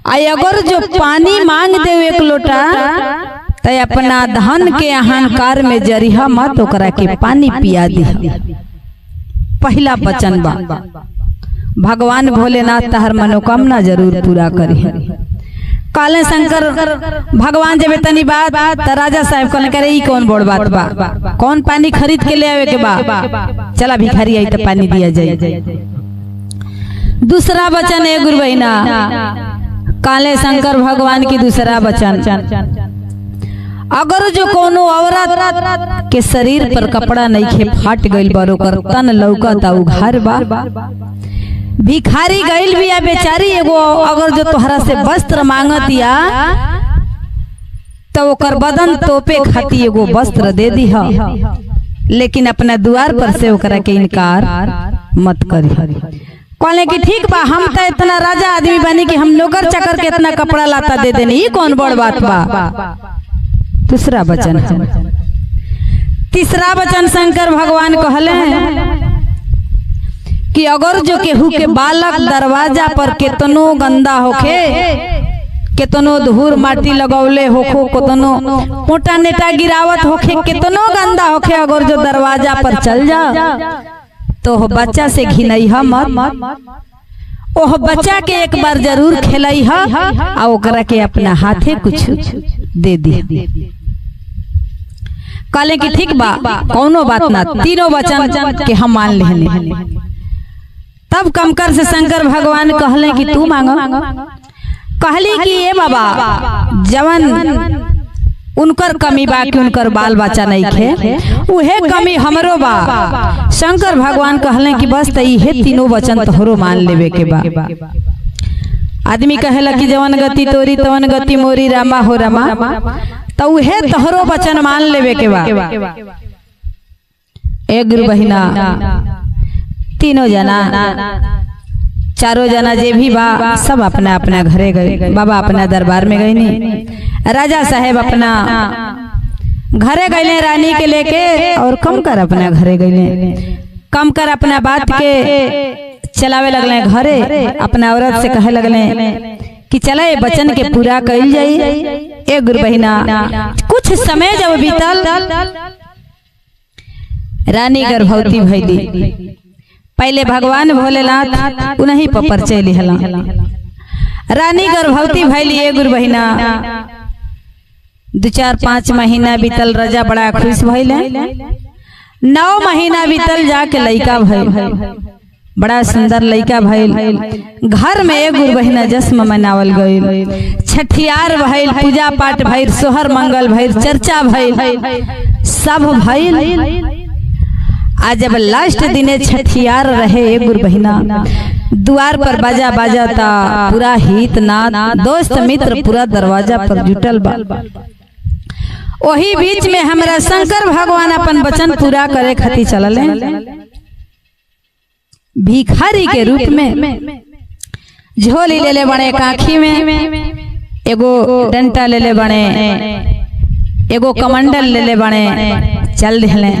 अगर जो पानी मांग दे 1 लोटा, तो अपना धन के अहंकार में जरिहा मत, ओकरा के पानी पिया दी। पहला वचन बा, भगवान भोलेनाथ तहर मनोकामना जरूर पूरा करी। काले शंकर भगवान जब तनी बात तो राजा साहब कहले करे ई कौन बड़ बात बा, कौन पानी खरीद के ले आवे के बा, चला भिखारी आई तो पानी दिया जाए। दूसरा वचन है गुरु बहिना, काले शंकर भगवान की दूसरा वचन, अगर जो कोनो औरत के शरीर पर कपड़ा नहीं खे, फाट गइल बा, ओकर तन लौकता उघार बा, भिखारी गइल बिया बेचारी, एगो अगर जो तोहरा से वस्त्र मांगतिया तो ओकर बदन तोपे खाती एगो वस्त्र दे दी, लेकिन अपना द्वार पर से ओकरा के इनकार मत करी। कहले कि ठीक बा, हम तो इतना राजा आदमी बनी कि हम नौकर चाकर के इतना कपड़ा लाता दे देनी, ई कौन बड़ बात बा। दूसरा वचन है। तीसरा वचन शंकर भगवान कहले कि अगर जो केहू के बालक दरवाजा पर केतनो गंदा होखे, केतनो धूर माटी लगौले होखो, केतनो मोटा नेटा गिरावत होखे, केतनो गंदा होखे, अगर जो दरवाजा पर चल जा तो बच्चा से घिनैहा मत, ओह बच्चा के एक बार जरूर खिलैहा आ ओकरा के अपना हाथे कुछ दे दी। कहले कि ठीक बा, कौनो बात ना, तीनों वचन के हम मान लेने। तब कमकर से शंकर भगवान कहले कि तू मांगो। कहली कि ये बाबा, जवन उनकर कमी बा कि उनकर बाल बच्चा नहीं खे, उहे कमी हमरो बा। शंकर भगवान कहले कि बस त इहे तीनों वचन तोहरो मान लेवे के बा। आदमी कहेला कि जवन गति तोरी तवन गति मोरी, रामा हो रामा, तो उहे तोहरो वचन मान लेवे के बा। ए गुरु बहिना, तीनों जना, चारों जना जे भी बा, सब अपना अपना घरे गए। बाबा अपना दरबार में गए नहीं, राजा साहेब अपना घरे गए रानी के लेके, और कमकर अपना घरे गए। कमकर अपना बात के चलावे लगले घरे, अपना औरत से कहे लगले कि चले वचन के पूरा कइल जाई। ए गुरु बहिना, कुछ समय जब बीतल, रानी गर्भवती भइली। पहले भगवान भोलेनाथ उन्हीं पर परिचय लिहला, रानी गर्भवती भइली। ए गुरु बहिना, 2-4-5 महीना बीतल, राजा बड़ा खुश भइले। 9 महीना बीतल, जाके लइका भइल, बड़ा सुंदर लइका भइल। घर में ए गुरु बहिना जश्न मनावल गइल, छठियार भइल, पूजा पाठ भइल, सोहर मंगल भइल, चर्चा भइल, सब भइल। आज जब लास्ट दिने छठियार रहे, ए गुरु बहिना, द्वार पर बाजा बाजाता, पूरा हित नाथ दोस्त मित्र पूरा दरवाजा पर जुटल बा। वही बीच में हमरा शंकर भगवान अपन वचन पूरा करे खातिर चलले, भिखारी के रूप में झोली ले ले बने, काखी में एगो डंटा ले ले बने, एगो कमंडल ले ले बने, चल दिले।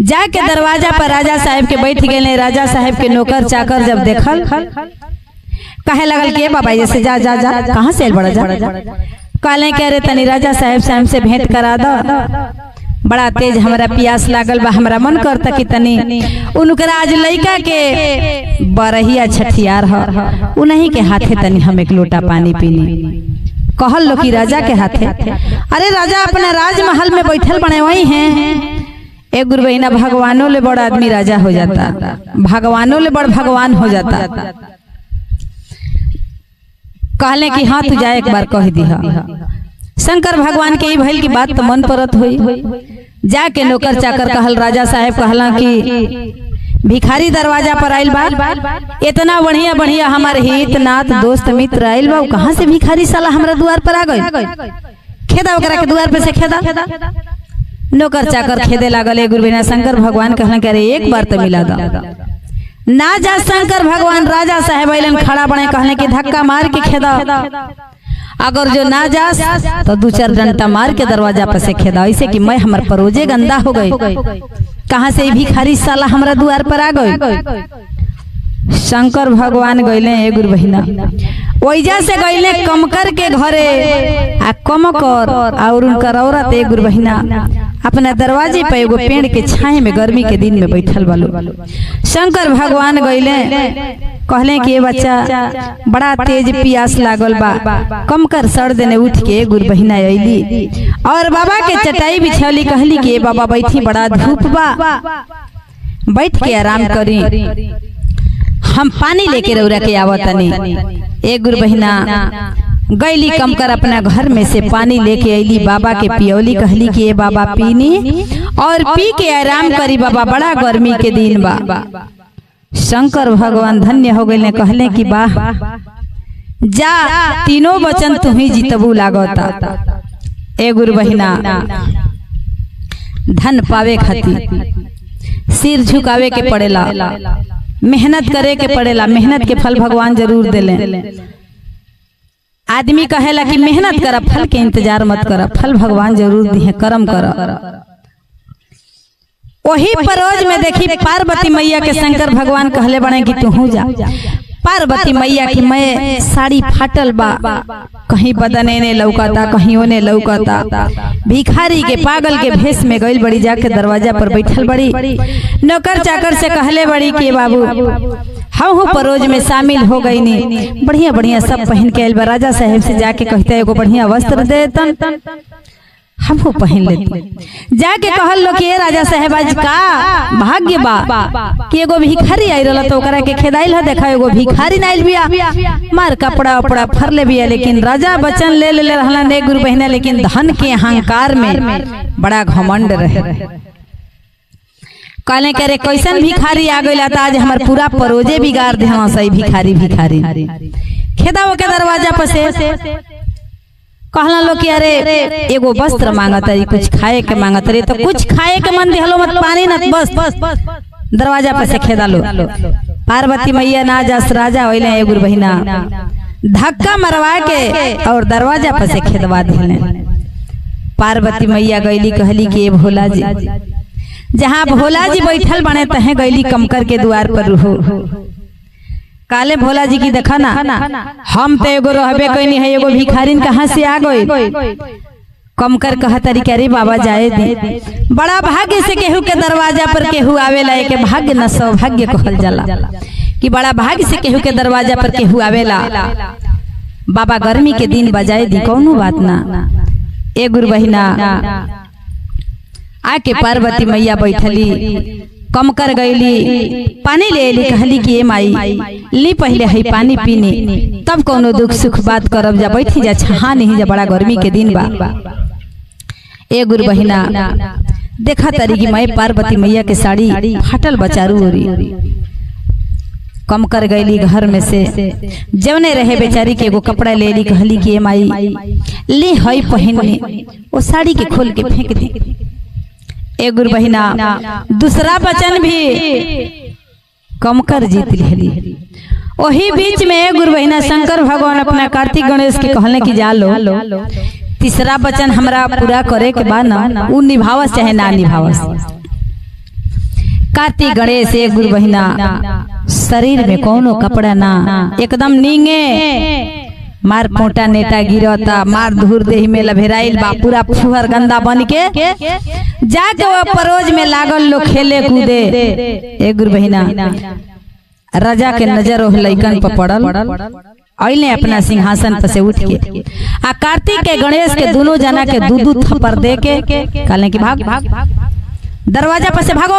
जाके दरवाजा पर राजा साहब के बैठ गए। राजा साहब के नौकर चाकर जब देखल, कहे लगल के बाबा जैसे जा जा जा, कहाँ से बड़ा जा, कहले कह रहे तनी राजा साहब से हमसे भेंट करा दो, बड़ा तेज हमरा प्यास लागल बा, हमरा मन करता कि तनी उनकरा आज लइका के बरहिया छठियार ह, उन्हीं के हाथे तनी हम 1 लोटा पानी पीनी। कहल लो कि राजा के हाथे। अरे राजा अपना राजमहल में बैठल बने वही हैं। एक गुरु बहिना भगवानों ले बड़ आदमी राजा हो जाता, भगवानों ले बड़ भगवान हो जाता। कहले कि हाँ तू जा एक बार कह दी। शंकर भगवान के भइल की बात तो मन परत हुई। जाके नौकर चाकर कहल राजा साहेब कहला कि भिखारी दरवाजा पर आइल बा, इतना बढ़िया बढ़िया हमारे हित नाथ दोस्त मित्र आइल बा, कहाँ से भिखारी साला हमरा द्वार पर आ गई, खेदा ओकरा के द्वार पे से खेदा। नौकर चाकर खेदे लागल। गुरु बिना शंकर भगवान कहला कि अरे एक बार तो मिला दा ना जा। शंकर भगवान राजा साहेब आइलन खड़ा बने कहले कि धक्का मार के खेदा, अगर जो ना जा तो 2-4 डंडा मार के दरवाजा पर से खेदा, ऐसे कि मैं हमर परोजे गंदा हो गई, कहाँ से भिखारी साला हमरा द्वार पर आ गई। शंकर भगवान गईले गुरु बहिना वैजा से गईले कमकर के घरे। आ कमकर और उनकर औरत गुरु बहिना अपना दरवाजे पे एगो पेड़ के छाए में गर्मी के दिन में बैठल बालो। शंकर भगवान गईले कहले कि ये बच्चा बड़ा तेज प्यास लागल बा। कमकर सड़ देने उठ के गुरु बहिना अइली और बाबा के चटाई बिछौली। कहली कि बाबा बैठी, बड़ा धूप बा, बैठ के आराम करी, हम पानी लेके रौरा के आवतनी। एक गुरु बहिना गईली कमकर अपना घर में से पानी लेके अइली, बाबा के पियौली। कहली कि ये बाबा पीनी और पी के आराम करी, बाबा बड़ा गर्मी के दिन बा। शंकर भगवान धन्य हो गए, कहले कि वाह जा, तीनों वचन तू ही जीतबू लागता। ए गुरु बहिना धन पावे खातिर सिर झुकावे के पड़ेला, मेहनत करे के पड़ेला, मेहनत के फल भगवान जरूर देले। आदमी कहेला कि मेहनत कर, फल के इंतजार मत कर, फल भगवान जरूर दिए, कर्म कर। वही परोज में देखी पार्वती मैया के शंकर भगवान कहले बने कि तू हो जा। पार्वती मैया की मैं साड़ी फाटल बा, कहीं बदने ने लौकाता, कहीं ओने लौकाता। भिखारी के पागल के भेष में गइल बड़ी, जाके दरवाजा पर बैठल बड़ी। नौकर चाकर से कहले बड़ी कि बाबू हम परोज में शामिल हो गई नी, बढ़िया बढ़िया सब पहन के आइल बा। राजा साहेब से जाके कहते एगो बढ़िया वस्त्र दे तन, हमको पहन लेते। जाके कहल लो कि राजा साहेब आज का भाग्य बा कि एगो भिखारी आई रहला, तो ओकरा के खेदाइल है, देखा एगो भिखारी नाइल बिया, मार कपड़ा उपड़ा फरले बिया। लेकिन राजा वचन ले रहला ने गुरु बहिना, लेकिन धन के अहंकार में बड़ा घमंड रहे। कहले करे कैसन भिखारी आ गइला, त आज हमर पूरा परोजे बिगाड़ दे। हाँ सही भिखारी खेदाओ के दरवाजा पर से कहला लो कि अरे एगो वस्त्र मांगत रही, कुछ खाए के मांगत रही, तो कुछ खाए के मन दिहलो मत, पानी न बस दरवाजा पर से खेदा लो। पार्वती मैया ना जस राजा होइले गुरु बहिना धक्का मरवा के और दरवाजा पर से खेदवा दिले। पार्वती मैया गईली कहली कि भोला जी, जहाँ भोला जी बैठल बने तहे गईली कमकर के द्वार पर रहो। काले भोला जी की देखा ना, हम तो एगो रहबे कइनी है, एगो भिखारिन कहाँ से आ गई। कमकर कहतरी कि अरे बाबा जाए दे, बड़ा भाग्य से केहू के दरवाजा पर केहू आवेला। एक भाग्य न सौभाग्य कहल जाला कि बड़ा भाग्य से केहू के दरवाजा पर केहू आवेला। बाबा गर्मी के दिन बजाए दी, कौनो बात ना। ए गुरु बहिना आके पार्वती मैया बैठली, कमकर गईली, पानी ले ली। कहली कि ए माई ली पहले है पानी पीने, तब कोनो दुख सुख बात करब, जा बैठी जा, छहा नहीं जा, बड़ा गर्मी के दिन बा। ए गुरु बहिना देखा तरी कि मैं पार्वती मैया के साड़ी फाटल बचारू हो रही। कमकर गईली घर में से, जवने रहे बेचारी के एगो कपड़ा ले ली। कहली कि ए माई ले हई पहनने, वो साड़ी के खोल के फेंक दी। ए गुरु बहिना दूसरा वचन भी कमकर जीत लेली। वही बीच में गुरु बहिना शंकर भगवान अपना कार्तिक गणेश के कहले कि जा लो, तीसरा वचन हमरा पूरा करे के बाद ना, उ निभावस चाहे ना निभावस। कार्तिक गणेश एक गुरु बहिना शरीर में कोनो कपड़ा ना, एकदम नींगे, मार पोटा नेटा गिरता, मार धूर देही में लभेराइल बा, पूरा फुहर गंदा बन के जाके वो परोज में लागल लो खेले कूदे। ए गुरु बहिना राजा के नजर ओ लइकन पर पड़ल। अइले अपना सिंहासन पर से उठ के आ कार्तिक के गणेश के दोनों जना के दू दू थप्पड़ दे के कहले कि भाग दरवाजा पर से भागो।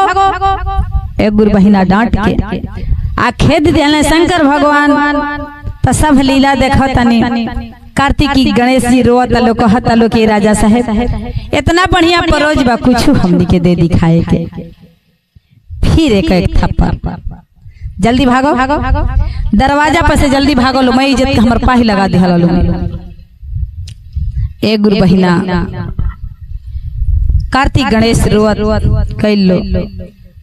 एक गुरु बहिना डांट के आ खेद दिले शंकर भगवान तो सब लीला देखो तनी। कार्तिक की गणेश जी रोत लो कहत लो कि राजा साहेब इतना बढ़िया परोज बा कुछ हमनी के दे दिखाए के। फिर एक थप्पड़ जल्दी भागो दरवाजा पर से जल्दी भागो लो मैं इज्जत हमर पाही लगा दे हलो। एक गुरु बहिना कार्तिक गणेश रोत कैलो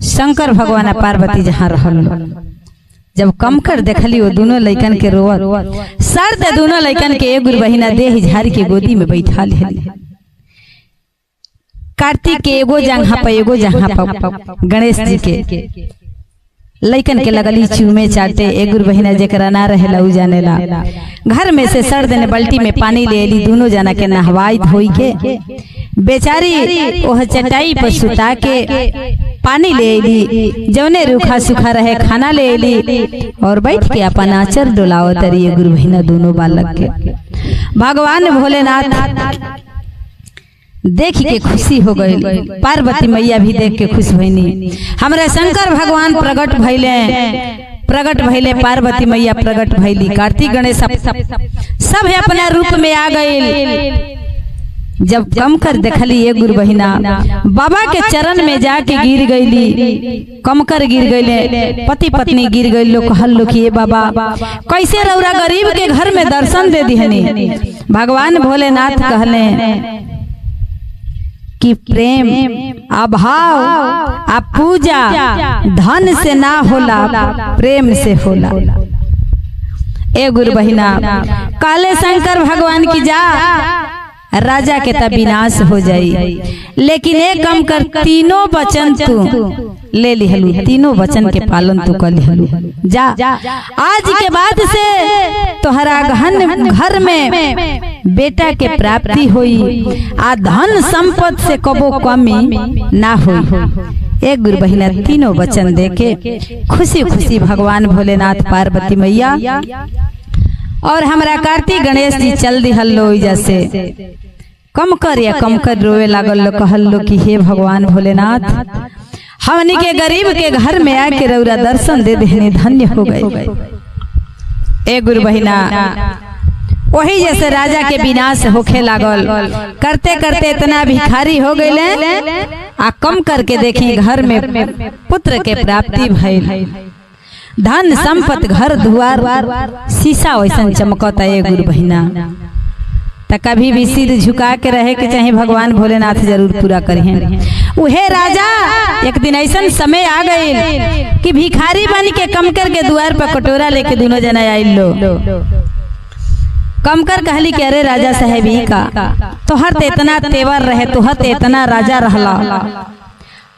शंकर भगवान पार्वती जहाँ रहल जब कम कर देखली वो दोनों लइकन के रोवत सर दे दोनों लइकन के एक गुरु बहिना देह झाड़ी के गोदी में बैठा ले। कार्तिक के एगो जगह पर एगो जगह पर गणेश जी के लइकन के लगली चूमे चाटे। एक गुरु बहिना जेकरा ना रहेला उ जानेला घर में से सर देने बाल्टी में पानी ले ली दोनों जना के नहवाई धोई के बेचारी ओह चटाई पर सुता के पानी ले ली जौने रूखा सूखा रहे खाना ले ली और बैठ के अपन आचर डोलाओ तरी। गुरु बहिना दोनों बालक के भगवान भोलेनाथ देख के खुशी हो गई। पार्वती मैया भी देख के खुश भईनी। हमरा शंकर भगवान प्रकट भइले पार्वती मैया प्रकट भइली। कार्तिक गणेश सब अपना रूप में आ गए। जब कम कर देखली एक गुरु बहिना बाबा के चरण में जाके गिर गईली। कम कर गिर गईले पति पत्नी गिर गई लो कहल लो कि ये बाबा कैसे रौरा गरीब के घर में दर्शन दे दिहनी। भगवान भोलेनाथ कहले कि प्रेम अभाव आ पूजा धन से ना होला प्रेम से होला। ए गुरु बहिना काले शंकर भगवान की जा राजा के तब विनाश हो जाई लेकिन एक कम कर तीनों वचन तू ले लिहलू तीनों वचन के पालन तू कर लिहलू। जा आज के बाद से तोहरा गहन घर में बेटा के प्राप्ति होई आ धन संपत्ति से कबो कमी ना होई। एक गुरु बहिना तीनों वचन देके खुशी खुशी भगवान भोलेनाथ पार्वती मैया और हमरा कार्तिक गणेश जी चल दिहल लो। जैसे कम कर रोवे लागल लो कहल लो कि हे भगवान भोलेनाथ हमनी के गरीब के घर में आके रौरा दर्शन दे देने धन्य हो गए। ए गुरु बहिना वही जैसे राजा के विनाश होखे लागल करते करते इतना भिखारी हो गए आ कम करके देखी घर में पुत्र के प्राप्ति भइल। धन संपत्ति घर दुआर शीशा वैसन चमकता। है गुरु बहिना त कभी भी सिर झुका के रहे के चाहे भगवान भोलेनाथ जरूर पूरा करिए। उहे राजा एक दिन ऐसा समय आ गए कि भिखारी बन के कमकर के द्वार पर कटोरा लेके दोनों जना आइल लो। कमकर कहली कि अरे राजा साहेब ही का तोहर ते इतना तेवर रहे तोहर ते इतना राजा रहला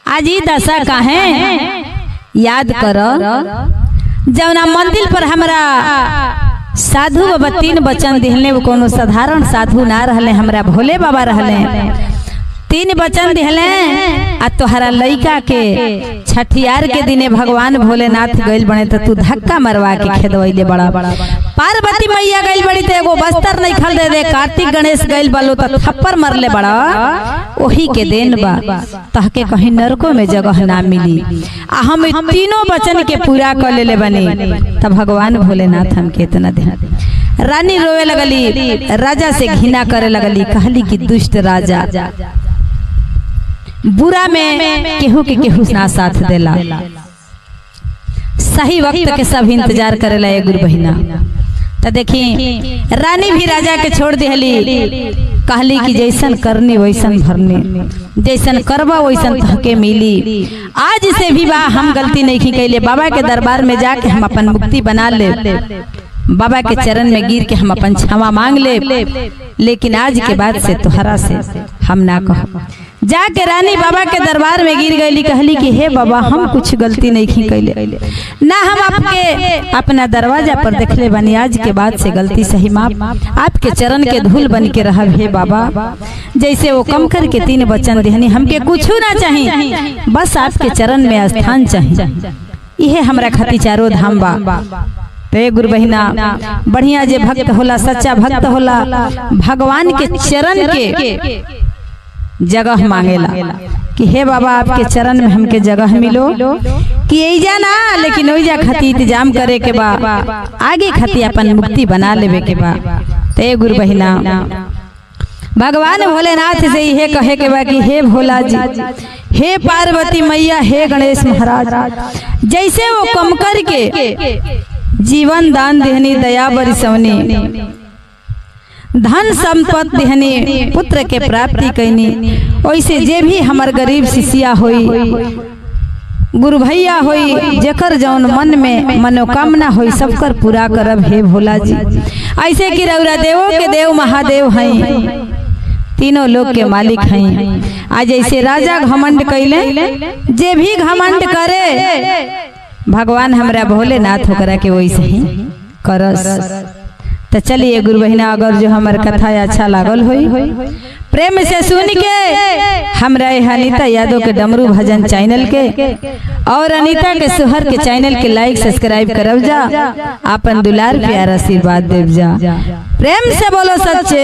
आज ही दशा काहे याद कर। जवना मंदिर पर हमरा साधु बाबा 3 वचन दिहले वो कोनो साधारण साधु ना रहले हमरा भोले बाबा रहले। 3 वचन दिहले आ तोहरा लइका के छठियार के दिने भगवान भोलेनाथ गइल बने तो तू धक्का मरवा के खेदवइले बड़ा। पार्वती मैया गइल बड़ी तो एगो बस्तर नहीं खल दे। कार्तिक गणेश गइल बालो तो थप्पड़ मरले बड़ा। ओही के देन बा तहके कहीं नरकों में जगह ना मिली आ हम तीनों वचन के पूरा कर लेले बनी। तब भगवान भोलेनाथ हमके इतना दे। रानी रोवे लगली राजा से घृणा करे लगली कहली कि दुष्ट राजा बुरा में केहू के केहू ना साथ देला सही वक्त के सब इंतजार करेला। ये गुरु बहिना तो देखी रानी भी राजा के छोड़ दिहली कहली कि जैसन करनी वैसन भरनी जैसन करबा वैसन तहके मिली। आज से भी बा हम गलती नहीं की कैले बाबा के दरबार में जाके हम अपन मुक्ति बना ले बाबा के चरण में गिर के हम अपन क्षमा मांग ले। लेकिन आज के बाद से तोहरा से हम ना कह। जाके रानी बाबा के दरबार में गिर गई कहली कि हे बाबा हम कुछ गलती नहीं की कैले ना हम आपके अपना दरवाजा पर देखले बनी। आज के बाद से गलती सही माफ आपके चरण के धूल बन के रहा। हे बाबा जैसे वो कम करके 3 वचन देहनी हमके कुछ ना चाहिए बस आपके चरण में स्थान चाहिए। यह हमरा खातिर चारों धाम बा। ते गुरु बहिना बढ़िया जे भक्त होला, सच्चा भक्त होला, भगवान के चरण के जगह मांगेला कि हे बाबा आपके चरण में हमके जगह मिलो, कि ऐजा ना लेकिन ओइजा खाती इंतजाम करे के बा, आगे खाती अपन मुक्ति बना लेवे के बा। ते गुरु बहिना भगवान भोलेनाथ से यह कहे के बा कि हे भोला जी, हे पार्वती मैया, हे गणेश महाराज, जैसे वो कमकर के जीवन दान देहनी, दया बरसवनी, धन संपत्ति देहनी, पुत्र के प्राप्ति कैनी, वैसे जे भी हमार गरीब शिष्या होई, गुरु भैया होई, जेकर जौन मन में मनोकामना होई सबकर पूरा करब हे भोला जी। ऐसे कि रउरा देवों के देव महादेव हैं, तीनों लोग के मालिक हैं। आज ऐसे राजा घमंड कैले, जे भी घमंड करे भगवान हमरा भोलेनाथ होकरा के वैसे ही करस। तो चलिए गुरु बहिना, अगर जो हमार कथा अच्छा लागल होई प्रेम से सुन के हमरा अनीता यादव के डमरू भजन चैनल के और अनीता के सोहर के चैनल के लाइक सब्सक्राइब करब जा, अपन दुलार प्यार आशीर्वाद देव जा। प्रेम से बोलो सच्चे